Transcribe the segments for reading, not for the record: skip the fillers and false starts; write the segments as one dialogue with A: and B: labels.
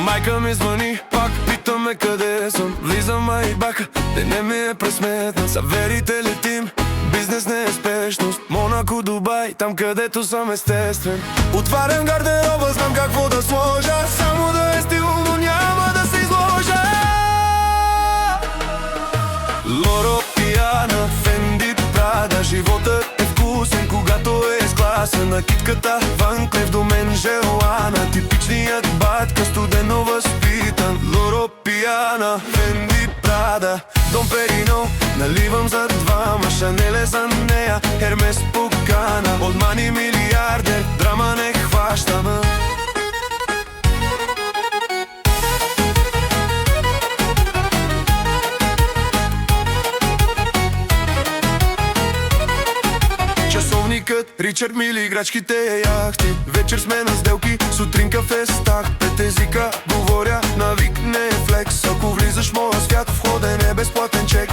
A: Майка ми звъни, пак питаме къде съм. Влизам, май бака, де не ми е пресметна. Саверите летим, бизнес не е спешност. Монако, Дубай, там където съм естествен. Отварям гардероба, знам какво да сложа. Само да е стилно, няма да се изложа. Лоро, Пиана, Фенди, Прада. Животът е вкусен, когато е с класа. Накидката, Ван Клеф, до мен желана. Типичният батка, студено възпитан. Лоро, Пиана, Фенди, Прада, Дом Перино. Наливам за двама, Шанел е за нея, Хермес покана. От мани милиардер, драма не хващаме. Часовникът, Ричард Мили, играчките, яхти. Вечер сме на сделки, сутрин кафе стак. Пет езика говоря, навик не е флекс. Ако влизаш в моя свят, входен е безплатен чек.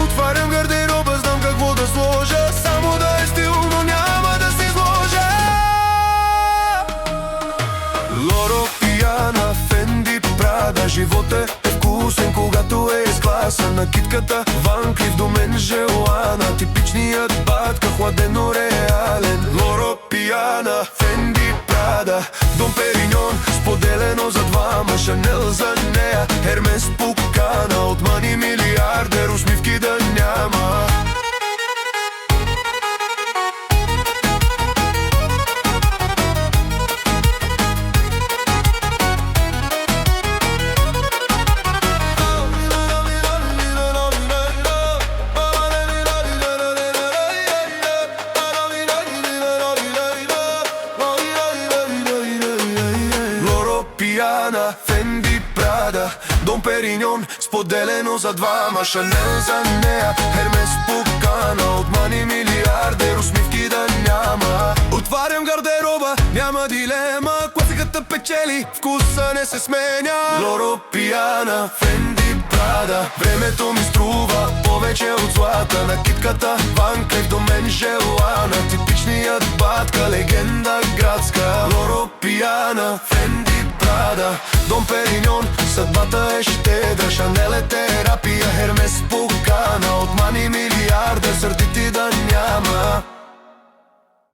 A: Отварям гардероба, знам какво да сложа. Само да е стилно, няма да се изложа. Лоро, Пиана, Фенди, Прада. Животът е вкусен, когато е с класа. Накидката, Ван Клеф, до мен желана. Типичният батка, хладено реален. Лоро, Пиана, Фенди, Прада, Дом Периньон. Споделено за двама, Шанел за нея, Хермес покана. От мани милиардер, усмивки да няма. Пиана, Фенди, Прада, Дом Периньон. Споделено за двама, Шанел за нея, Хермес покана. От мани милиардер, усмивки да няма. Отварям гардероба, няма дилема. Класиката печели, вкуса не се сменя. Лоро, Пиана, Фенди, Прада. Времето ми струва повече от злата. Накидката, Ван Клеф, до мен желана. Типичният батка, легенда градска. Лоро, Пиана, Фенди, Прада, Дом Периньон. Съдбата е щедра, Шанел е терапия, Хермес покана. От мани милиарда, сърдити да няма.